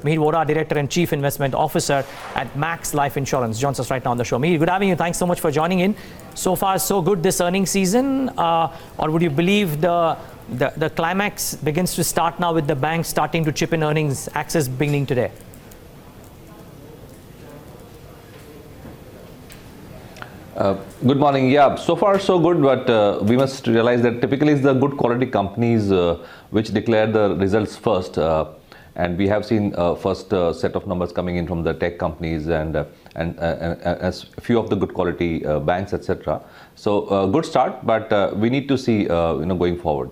Mihir Vora, Director and Chief Investment Officer at Max Life Insurance, joins us right now on the show. Mihir, good having you. Thanks so much for joining in. So far, so good this earnings season, or would you believe the climax begins to start now with the banks starting to chip in earnings, Axis beginning today? Good morning. Yeah, so far so good, but we must realize that typically it's the good quality companies which declare the results first, and we have seen first set of numbers coming in from the tech companies and as few of the good quality banks, etc. So good start, but we need to see going forward.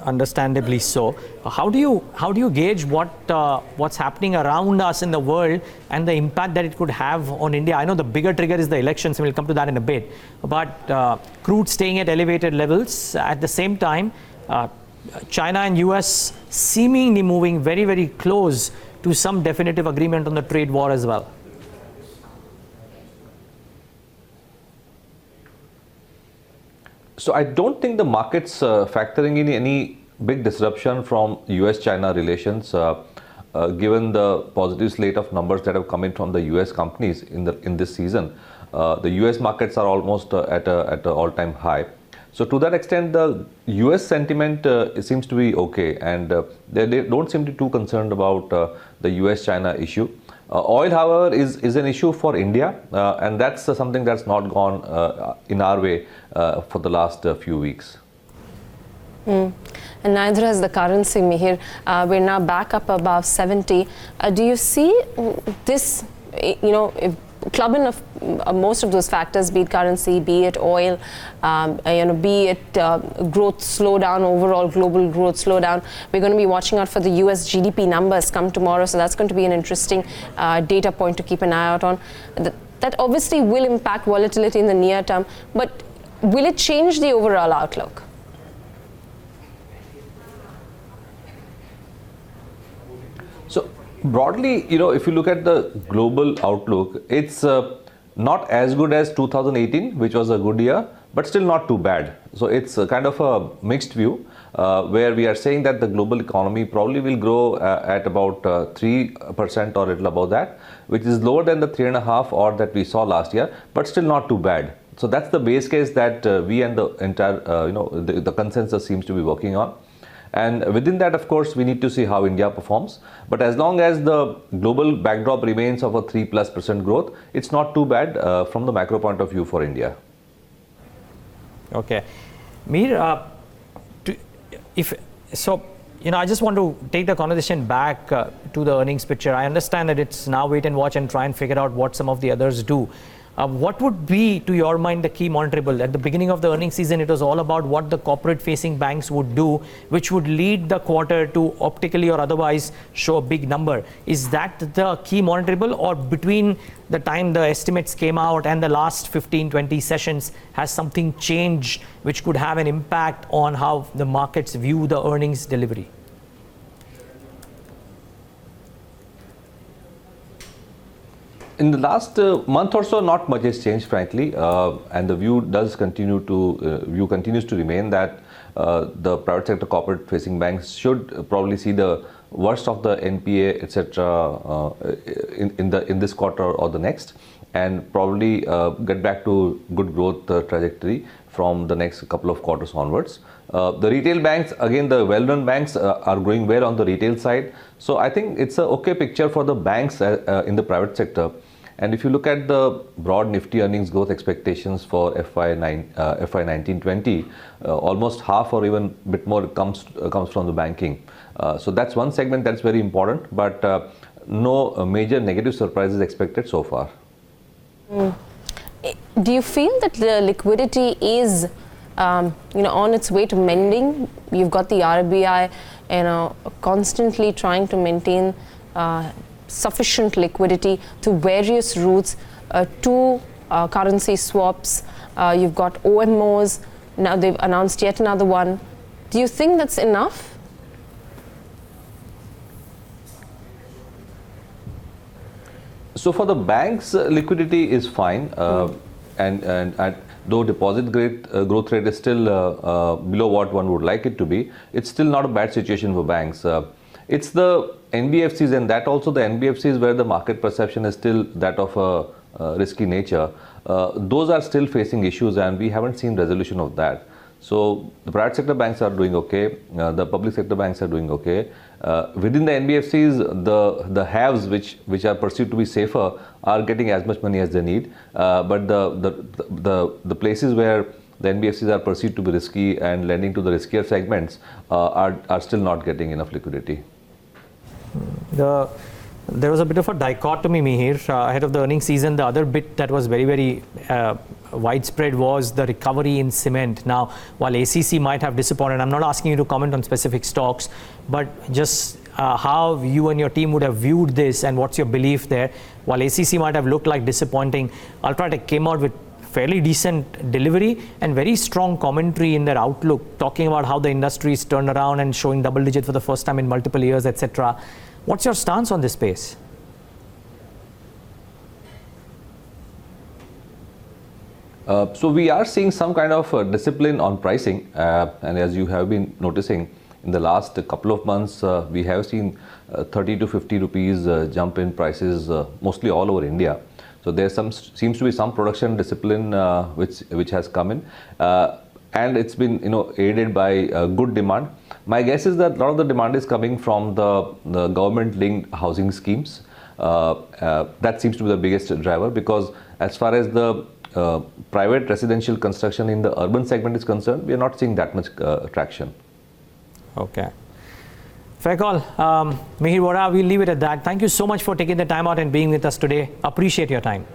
Understandably so. How do you gauge what's happening around us in the world and the impact that it could have on India? I know the bigger trigger is the elections, and we'll come to that in a bit. But crude staying at elevated levels. At the same time, China and US seemingly moving very, very close to some definitive agreement on the trade war as well. So I don't think the market's factoring in any big disruption from US-China relations, given the positive slate of numbers that have come in from the US companies in this season. The US markets are almost at an all-time high. So to that extent, the US sentiment seems to be okay, and they don't seem to be too concerned about the US-China issue. Oil, however, is an issue for India, and that's something that's not gone in our way for the last few weeks. And neither has the currency, Mihir. We're now back up above 70. Do you see this, clubbing of most of those factors, be it currency, be it oil, be it growth slowdown, overall global growth slowdown? We're going to be watching out for the US GDP numbers come tomorrow, so that's going to be an interesting data point to keep an eye out on. That obviously will impact volatility in the near term, but will it change the overall outlook? So broadly, if you look at the global outlook, it's not as good as 2018, which was a good year, but still not too bad. So it's kind of a mixed view, where we are saying that the global economy probably will grow at about 3% or a little above that, which is lower than the 3.5% or that we saw last year, but still not too bad. So that's the base case that we and the entire, the consensus seems to be working on. And within that, of course, we need to see how India performs. But as long as the global backdrop remains of a 3+% growth, it's not too bad from the macro point of view for India. Okay. Mihir, I just want to take the conversation back to the earnings picture. I understand that it's now wait and watch and try and figure out what some of the others do. What would be, to your mind, the key monitorable? At the beginning of the earnings season, it was all about what the corporate-facing banks would do, which would lead the quarter to optically or otherwise show a big number. Is that the key monitorable, or between the time the estimates came out and the last 15-20 sessions, has something changed which could have an impact on how the markets view the earnings delivery? In the last month or so, not much has changed, frankly, and the view continues to remain that the private sector corporate-facing banks should probably see the worst of the NPA, etc., in this quarter or the next, and probably get back to good growth trajectory from the next couple of quarters onwards. The retail banks, again, the well-run banks are growing well on the retail side. So I think it's an okay picture for the banks in the private sector. And if you look at the broad Nifty earnings growth expectations for FY 19-20, almost half or even a bit more comes from the banking. So that's one segment that's very important, but no major negative surprises expected so far. Do you feel that the liquidity is on its way to mending? You've got the RBI constantly trying to maintain sufficient liquidity through various routes, to currency swaps. You've got OMOs. Now they've announced yet another one. Do you think that's enough? So for the banks, liquidity is fine, and though deposit growth rate is still below what one would like it to be, it's still not a bad situation for banks. It's the NBFCs, and that also the NBFCs where the market perception is still that of a risky nature. Those are still facing issues, and we haven't seen resolution of that. So the private sector banks are doing okay. The public sector banks are doing okay. Within the NBFCs, the haves which are perceived to be safer are getting as much money as they need. But the places where the NBFCs are perceived to be risky and lending to the riskier segments are still not getting enough liquidity. There was a bit of a dichotomy, Mihir, ahead of the earnings season. The other bit that was very, very widespread was the recovery in cement. Now, while ACC might have disappointed, I'm not asking you to comment on specific stocks, but just how you and your team would have viewed this and what's your belief there. While ACC might have looked like disappointing, Ultratech came out with fairly decent delivery and very strong commentary in their outlook, talking about how the industry is turned around and showing double digit for the first time in multiple years, etc. What's your stance on this space? So we are seeing some kind of discipline on pricing, and as you have been noticing in the last couple of months, we have seen 30 to 50 rupees jump in prices mostly all over India. So there seems to be some production discipline which has come in, and it's been aided by good demand. My guess is that a lot of the demand is coming from the government-linked housing schemes. That seems to be the biggest driver, because as far as the private residential construction in the urban segment is concerned, we are not seeing that much traction. Okay. Fair call. Mihir Vora, we'll leave it at that. Thank you so much for taking the time out and being with us today. Appreciate your time.